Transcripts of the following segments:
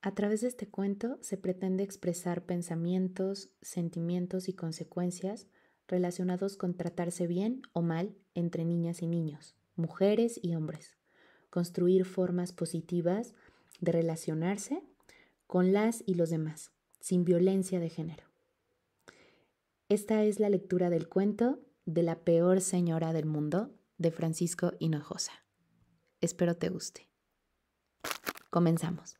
A través de este cuento se pretende expresar pensamientos, sentimientos y consecuencias relacionados con tratarse bien o mal entre niñas y niños, mujeres y hombres, construir formas positivas de relacionarse con las y los demás, sin violencia de género. Esta es la lectura del cuento de La peor señora del mundo de Francisco Hinojosa. Espero te guste. Comenzamos.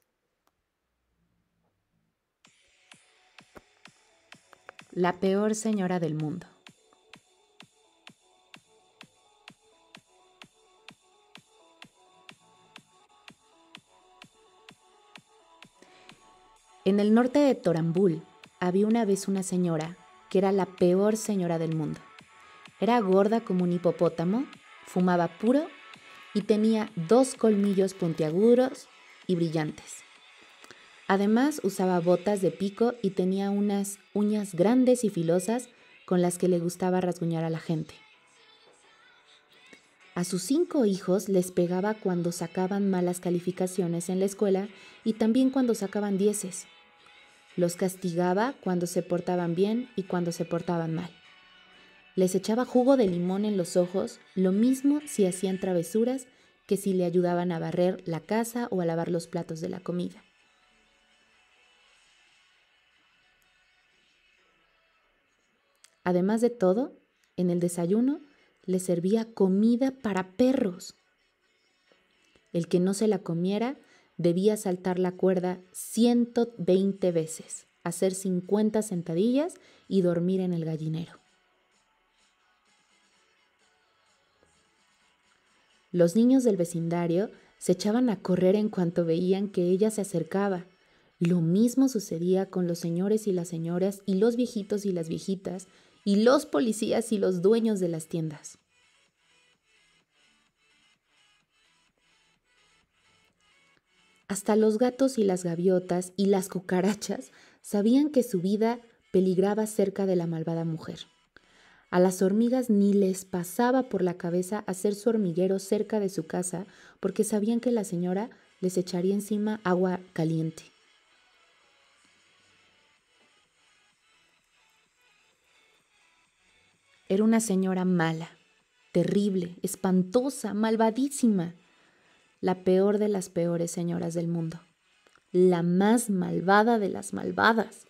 La peor señora del mundo. En el norte de Torambul había una vez una señora que era la peor señora del mundo. Era gorda como un hipopótamo, fumaba puro y tenía 2 colmillos puntiagudos y brillantes. Además usaba botas de pico y tenía unas uñas grandes y filosas con las que le gustaba rasguñar a la gente. A sus 5 hijos les pegaba cuando sacaban malas calificaciones en la escuela y también cuando sacaban 10. Los castigaba cuando se portaban bien y cuando se portaban mal. Les echaba jugo de limón en los ojos, lo mismo si hacían travesuras que si le ayudaban a barrer la casa o a lavar los platos de la comida. Además de todo, en el desayuno les servía comida para perros. El que no se la comiera debía saltar la cuerda 120 veces, hacer 50 sentadillas y dormir en el gallinero. Los niños del vecindario se echaban a correr en cuanto veían que ella se acercaba. Lo mismo sucedía con los señores y las señoras y los viejitos y las viejitas y los policías y los dueños de las tiendas. Hasta los gatos y las gaviotas y las cucarachas sabían que su vida peligraba cerca de la malvada mujer. A las hormigas ni les pasaba por la cabeza hacer su hormiguero cerca de su casa porque sabían que la señora les echaría encima agua caliente. Era una señora mala, terrible, espantosa, malvadísima, la peor de las peores señoras del mundo, la más malvada de las malvadas.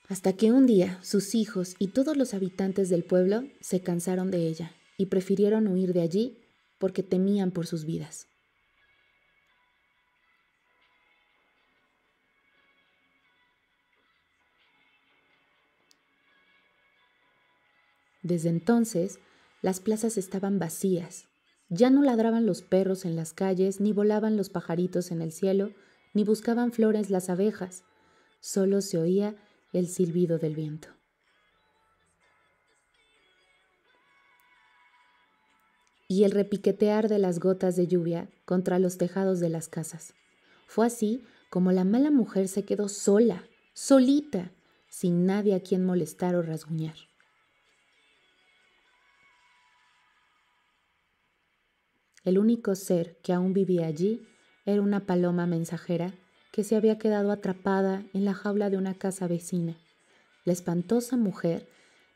Hasta que un día sus hijos y todos los habitantes del pueblo se cansaron de ella y prefirieron huir de allí porque temían por sus vidas. Desde entonces, las plazas estaban vacías. Ya no ladraban los perros en las calles, ni volaban los pajaritos en el cielo, ni buscaban flores las abejas. Solo se oía el silbido del viento. Y el repiquetear de las gotas de lluvia contra los tejados de las casas. Fue así como la mala mujer se quedó sola, solita, sin nadie a quien molestar o rasguñar. El único ser que aún vivía allí era una paloma mensajera que se había quedado atrapada en la jaula de una casa vecina. La espantosa mujer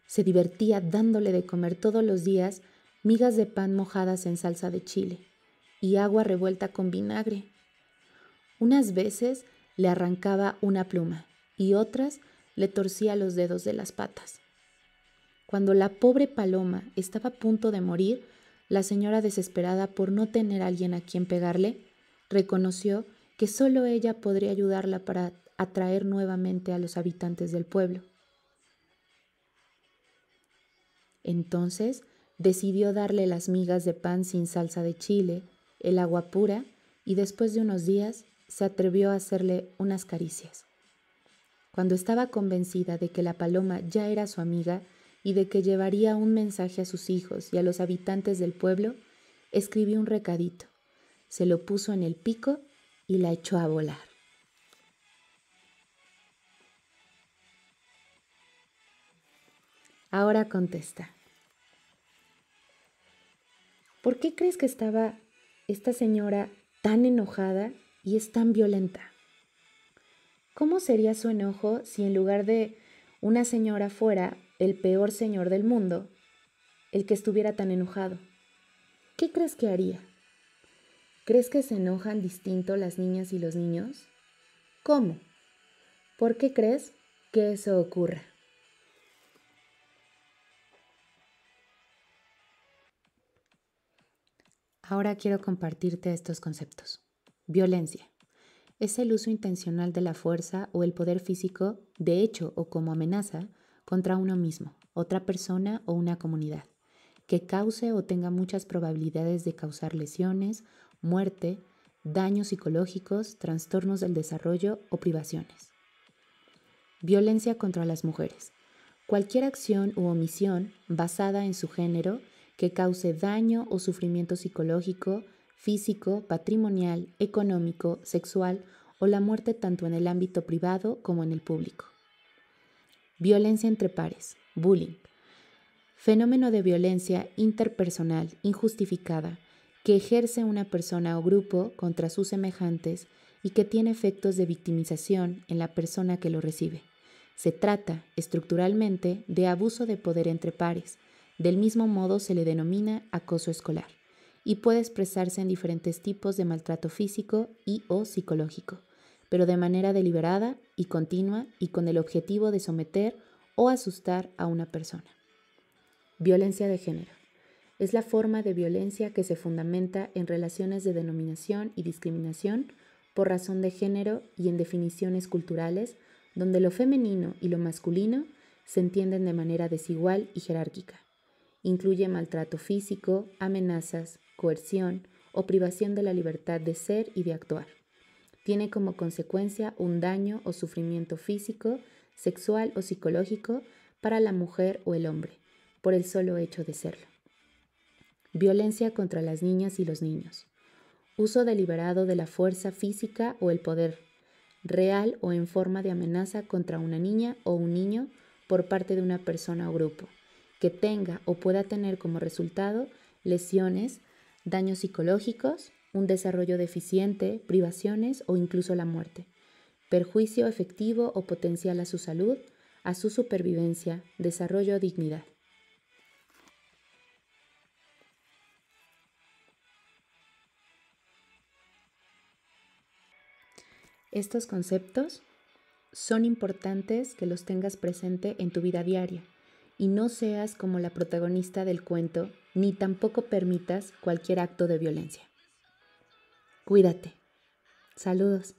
se divertía dándole de comer todos los días migas de pan mojadas en salsa de chile y agua revuelta con vinagre. Unas veces le arrancaba una pluma y otras le torcía los dedos de las patas. Cuando la pobre paloma estaba a punto de morir, la señora, desesperada por no tener a alguien a quien pegarle, reconoció que solo ella podría ayudarla para atraer nuevamente a los habitantes del pueblo. Entonces decidió darle las migas de pan sin salsa de chile, el agua pura, y después de unos días se atrevió a hacerle unas caricias. Cuando estaba convencida de que la paloma ya era su amiga y de que llevaría un mensaje a sus hijos y a los habitantes del pueblo, escribió un recadito, se lo puso en el pico y la echó a volar. Ahora contesta. ¿Por qué crees que estaba esta señora tan enojada y es tan violenta? ¿Cómo sería su enojo si en lugar de una señora fuera el peor señor del mundo, el que estuviera tan enojado? ¿Qué crees que haría? ¿Crees que se enojan distinto las niñas y los niños? ¿Cómo? ¿Por qué crees que eso ocurra? Ahora quiero compartirte estos conceptos. Violencia. Es el uso intencional de la fuerza o el poder físico, de hecho o como amenaza, contra uno mismo, otra persona o una comunidad, que cause o tenga muchas probabilidades de causar lesiones, muerte, daños psicológicos, trastornos del desarrollo o privaciones. Violencia contra las mujeres. Cualquier acción u omisión basada en su género que cause daño o sufrimiento psicológico, físico, patrimonial, económico, sexual o la muerte tanto en el ámbito privado como en el público. Violencia entre pares, bullying. Fenómeno de violencia interpersonal injustificada que ejerce una persona o grupo contra sus semejantes y que tiene efectos de victimización en la persona que lo recibe. Se trata, estructuralmente, de abuso de poder entre pares. Del mismo modo se le denomina acoso escolar y puede expresarse en diferentes tipos de maltrato físico y o psicológico, pero de manera deliberada y continua y con el objetivo de someter o asustar a una persona. Violencia de género. Es la forma de violencia que se fundamenta en relaciones de denominación y discriminación por razón de género y en definiciones culturales donde lo femenino y lo masculino se entienden de manera desigual y jerárquica. Incluye maltrato físico, amenazas, coerción o privación de la libertad de ser y de actuar. Tiene como consecuencia un daño o sufrimiento físico, sexual o psicológico para la mujer o el hombre, por el solo hecho de serlo. Violencia contra las niñas y los niños. Uso deliberado de la fuerza física o el poder, real o en forma de amenaza contra una niña o un niño por parte de una persona o grupo, que tenga o pueda tener como resultado lesiones, daños psicológicos, un desarrollo deficiente, privaciones o incluso la muerte, perjuicio efectivo o potencial a su salud, a su supervivencia, desarrollo o dignidad. Estos conceptos son importantes que los tengas presente en tu vida diaria y no seas como la protagonista del cuento, ni tampoco permitas cualquier acto de violencia. Cuídate. Saludos.